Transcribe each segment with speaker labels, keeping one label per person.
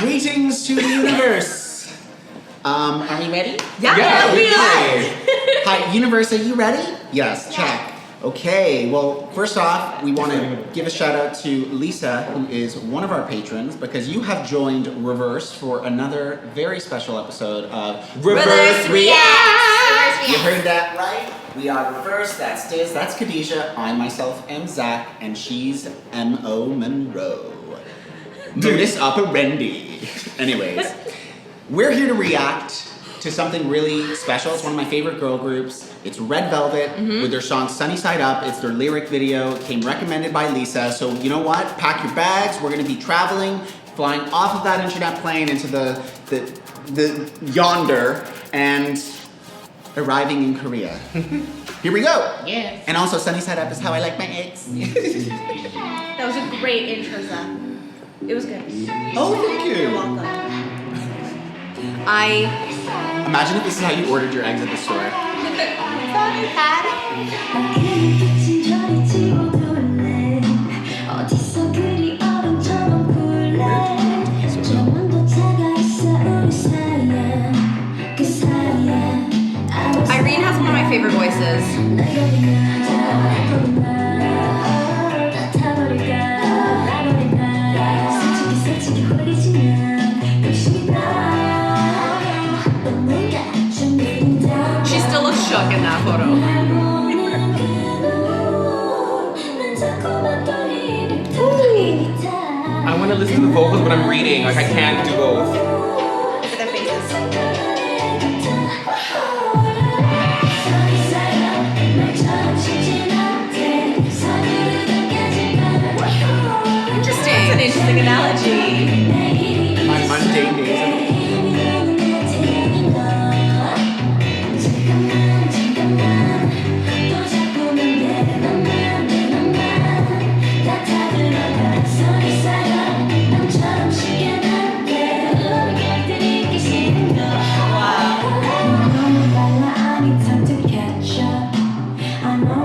Speaker 1: Greetings to the universe. Are we ready?
Speaker 2: Yeah, we are.
Speaker 1: Hi, universe, are you ready? Yes, check. Okay, well, first off, we want to give a shout out to Lisa, who is one of our patrons, because you have joined rIVerse for another very special episode of
Speaker 2: rIVerse Reacts.
Speaker 1: You heard that right? We are rIVerse, that's Diz, that's Khadijah, I myself am Zach, and she's M.O. Monroe. Modus operandi. Anyways, we're here to react to something really special. It's one of my favorite girl groups. It's Red Velvet with their song Sunny Side Up. It's their lyric video. It came recommended by Lisa. So you know what? Pack your bags. We're gonna be traveling, flying off of that internet plane into the yonder and arriving in Korea. Here we go.
Speaker 2: Yes.
Speaker 1: And also Sunny Side Up is how I like my eggs.
Speaker 3: That was a great intro, Zach. It was good.
Speaker 1: Oh, thank you.
Speaker 3: You're welcome.
Speaker 1: Imagine if this is how you ordered your eggs at the store.
Speaker 2: Irene has one of my favorite voices. She still looks shook in that photo.
Speaker 4: I want to listen to the vocals when I'm reading. Like I can't do both.
Speaker 3: Look at their faces.
Speaker 2: Interesting.
Speaker 3: That's an interesting analogy.
Speaker 1: My mundane days.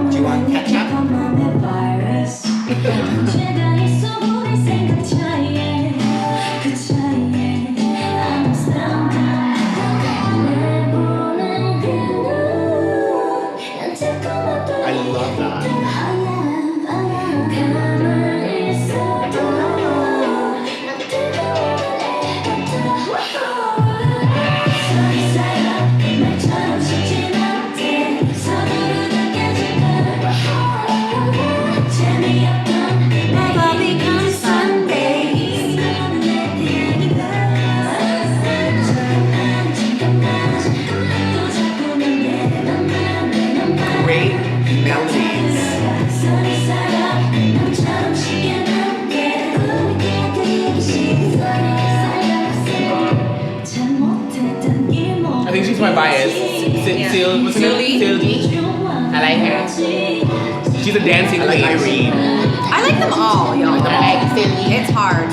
Speaker 1: Do you want ketchup? I love that. Great melodies.
Speaker 4: I think she's my bias. Sylvie. I like her. She's a dancing
Speaker 1: I like
Speaker 4: queen.
Speaker 1: Irene.
Speaker 2: I like them all, y'all. It's hard.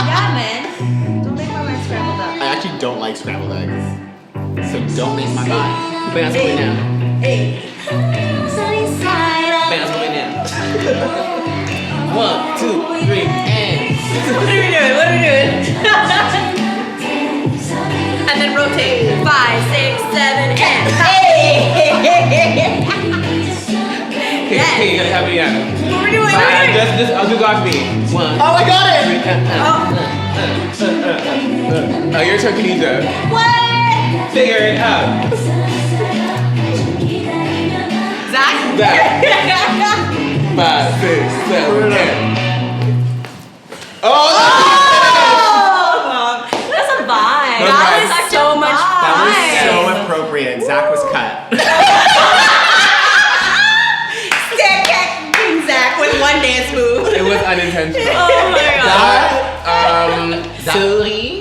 Speaker 3: Yeah, man. Don't make my mind scrambled up.
Speaker 1: I actually don't like scrambled eggs. So don't make my mind.
Speaker 4: Bounce away now.
Speaker 3: Hey.
Speaker 4: Bounce away now. 1, 2, 3, and.
Speaker 3: What are we doing? What are we doing? And then rotate. 5, 6, 7, and. Hey!
Speaker 4: Okay, you gotta have me out.
Speaker 3: What are we doing? What are we doing?
Speaker 4: Just, I'll do God me. 1.
Speaker 1: Oh, I got it!
Speaker 4: Oh, your turn, Khadijah.
Speaker 3: What?
Speaker 4: Figure it out.
Speaker 2: Zach?
Speaker 4: That. 5, 6, 7, 8. Oh!
Speaker 3: Oh! That's a vibe.
Speaker 4: That
Speaker 3: was
Speaker 4: was
Speaker 3: so much
Speaker 1: That
Speaker 3: fun.
Speaker 1: was so appropriate. Zach was cut.
Speaker 3: King Zach with one dance move.
Speaker 4: It was unintentional.
Speaker 3: Oh my god.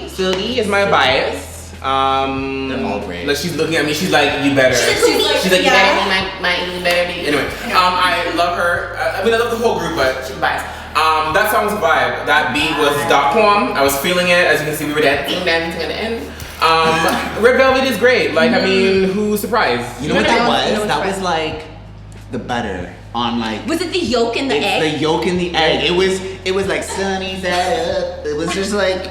Speaker 4: Sylvie is my bias.
Speaker 1: They're all great.
Speaker 4: Like she's looking at me, she's like, you better. She's like, you better be you better be. Anyway, I love her. I mean, I love the whole group, but she's biased. That song's a vibe. That beat was dot com. I was feeling it. As you can see, we were dancing at the end. Red Velvet is great. Like, I mean, who's surprised?
Speaker 1: You know what that was?
Speaker 2: You know
Speaker 1: That
Speaker 2: what's
Speaker 1: was like the butter on like.
Speaker 2: Was it the yolk in the
Speaker 1: It's
Speaker 2: egg?
Speaker 1: the yolk in the egg. It was like sunny side up. was just like,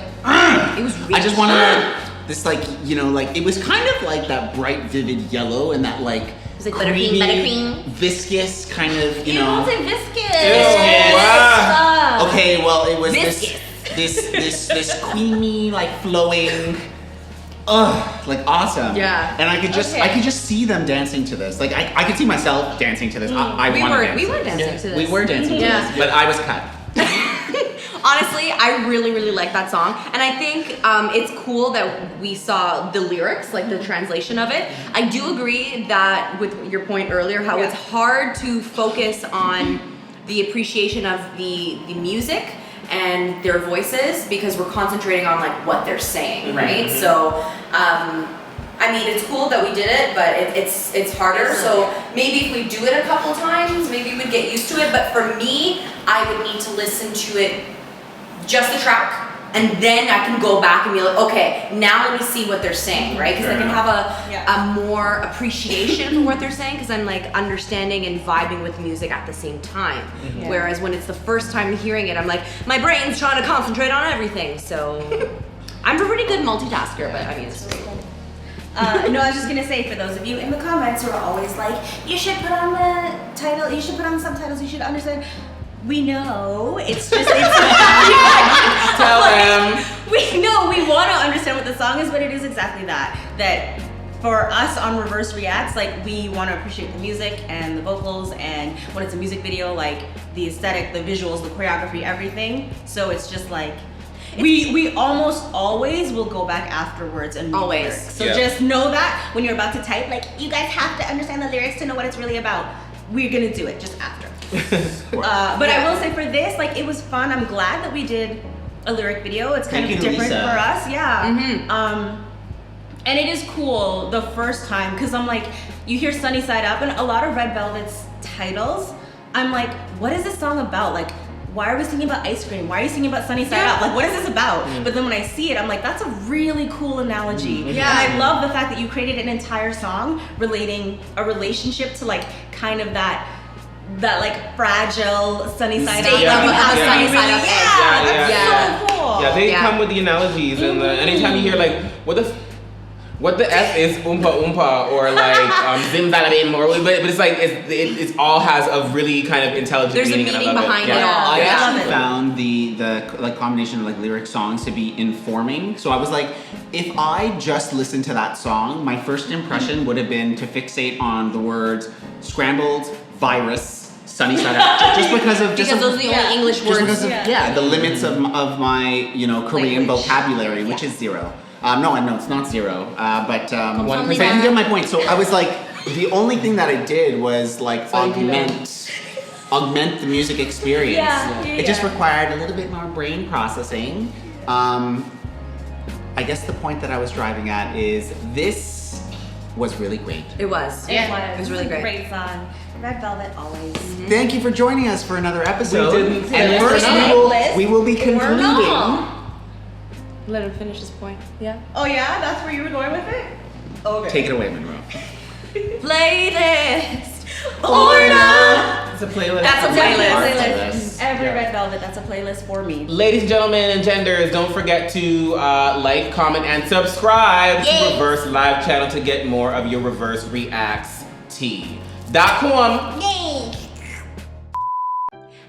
Speaker 2: It was really
Speaker 1: I just wanted this like, you know, like it was kind of like that bright vivid yellow and that like
Speaker 2: It's like buttercream.
Speaker 1: viscous kind of, you
Speaker 2: You
Speaker 1: know.
Speaker 2: don't say viscous.
Speaker 4: Wow.
Speaker 1: Okay, well it was
Speaker 2: Viscous.
Speaker 1: this creamy, like flowing, like awesome.
Speaker 2: Yeah.
Speaker 1: And I could just see them dancing to this. Like I could see myself dancing to this. I
Speaker 2: We
Speaker 1: wanna
Speaker 2: were
Speaker 1: dance to this.
Speaker 2: dancing to this.
Speaker 1: We were dancing to
Speaker 2: Yeah.
Speaker 1: this, but I was cut.
Speaker 2: Honestly, I really, really like that song. And I think it's cool that we saw the lyrics, like the translation of it. I do agree that with your point earlier, how it's hard to focus on the appreciation of the music and their voices because we're concentrating on like what they're saying, right? So, I mean, it's cool that we did it, but it's harder. So maybe if we do it a couple times, maybe we'd get used to it. But for me, I would need to listen to it, just the track, and then I can go back and be like, okay, now let me see what they're saying, right? Because I can have a more appreciation for what they're saying because I'm like understanding and vibing with music at the same time. Whereas when it's the first time hearing it, I'm like, my brain's trying to concentrate on everything. So I'm a pretty good multitasker, but I mean, it's great.
Speaker 5: No, I was just gonna say, for those of you in the comments who are always like, you should put on the title, you should put on the subtitles, you should understand. We know, it's just,
Speaker 4: Tell them.
Speaker 5: we know, we wanna understand what the song is, but it is exactly that. That for us on rIVerse Reacts, like we wanna appreciate the music and the vocals, and when it's a music video, like the aesthetic, the visuals, the choreography, everything. So it's just like, we almost always will go back afterwards and read
Speaker 2: Always.
Speaker 5: lyrics. So just know that when you're about to type, like you guys have to understand the lyrics to know what it's really about. We're gonna do it just after. But I will say for this, like it was fun. I'm glad that we did a lyric video. It's kind
Speaker 1: Thank
Speaker 5: of
Speaker 1: you,
Speaker 5: different
Speaker 1: Lisa.
Speaker 5: for us, yeah. And it is cool the first time because I'm like, you hear Sunny Side Up and a lot of Red Velvet's titles. I'm like, what is this song about? Like, why are we singing about ice cream? Why are you singing about Sunny Side Up? Like, what is this about? But then when I see it, I'm like, that's a really cool analogy.
Speaker 2: Yeah.
Speaker 5: And I love the fact that you created an entire song relating a relationship to like kind of that like fragile Sunny Side Up.
Speaker 2: State of how Sunny Side Up is.
Speaker 5: Yeah, that's
Speaker 2: Yeah.
Speaker 5: so cool.
Speaker 4: Yeah, they
Speaker 2: Yeah.
Speaker 4: come with the analogies, and anytime you hear like what the F is oompa oompa or like zimbalabim or but it's like it all has a really kind of intelligent
Speaker 2: There's a
Speaker 4: meaning, and I
Speaker 2: meaning
Speaker 4: love
Speaker 2: behind
Speaker 4: it.
Speaker 2: it all.
Speaker 1: I
Speaker 2: Yeah.
Speaker 1: actually
Speaker 5: love it.
Speaker 1: found the like combination of like lyric songs to be informing. So I was like, if I just listened to that song, my first impression would have been to fixate on the words scrambled, virus, sunny side up, just because of
Speaker 2: Because those are the only English
Speaker 1: just
Speaker 2: words.
Speaker 1: because of the limits of my Korean
Speaker 2: Language.
Speaker 1: vocabulary, which is zero. No, I know it's not zero, but
Speaker 2: only
Speaker 1: but you
Speaker 2: that.
Speaker 1: get my point. So I was like, the only thing that I did was like augment the music experience.
Speaker 5: Yeah,
Speaker 1: It just required a little bit more brain processing. I guess the point that I was driving at is this was really great.
Speaker 2: It was.
Speaker 5: It
Speaker 2: was really great.
Speaker 5: Great song. Red Velvet always.
Speaker 1: Thank you for joining us for another episode.
Speaker 4: We didn't
Speaker 1: and
Speaker 4: finish
Speaker 1: first
Speaker 5: it.
Speaker 1: we will be concluding.
Speaker 2: Let him finish his point. Yeah.
Speaker 5: Oh yeah, that's where you were going with it? Okay.
Speaker 1: Take it away, Monroe.
Speaker 2: Playlist.
Speaker 1: It's a playlist.
Speaker 2: That's a playlist.
Speaker 1: Playlist.
Speaker 5: Every Red Velvet, that's a playlist for me.
Speaker 4: Ladies and gentlemen and genders, don't forget to like, comment, and subscribe to rIVerse Live channel to get more of your rIVerse Reacts tea.com.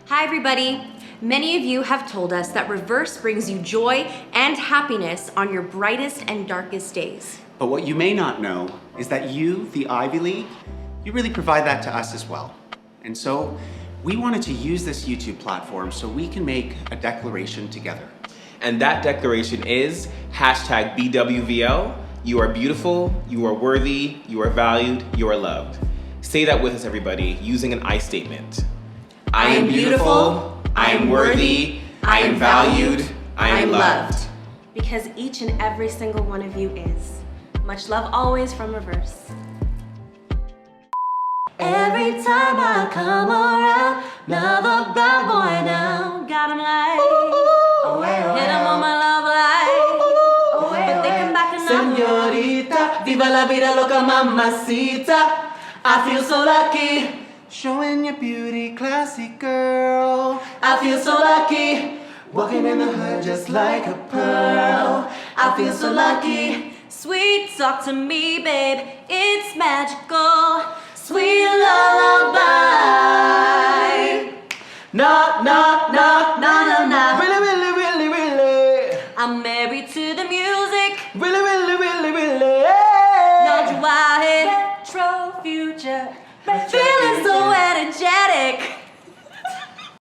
Speaker 2: Hi, everybody. Many of you have told us that rIVerse brings you joy and happiness on your brightest and darkest days.
Speaker 1: But what you may not know is that you, the Ivy League, you really provide that to us as well. And so we wanted to use this YouTube platform so we can make a declaration together.
Speaker 4: And that declaration is #BWVL. You are beautiful, you are worthy, you are valued, you are loved. Say that with us, everybody, using an I statement. I am beautiful, I am worthy, I am valued, I am loved.
Speaker 5: Because each and every single one of you is. Much love always from rIVerse. Every time I come around, another bad boy down. Got him like, hit him on my love life. But they come back and
Speaker 1: Señorita, viva la vida loca mamacita. I feel so lucky, showing your beauty, classy girl. I feel so lucky, Walking in the hood just like a pearl. I feel so lucky.
Speaker 2: Sweet, talk to me, babe. It's magical. Sweet lullaby.
Speaker 1: Knock, knock, knock,
Speaker 2: Na na na.
Speaker 1: really, really, really, really.
Speaker 2: I'm married to the music.
Speaker 1: Really, really, really, really.
Speaker 2: Don't you why?
Speaker 5: Retro future.
Speaker 2: Feeling so energetic.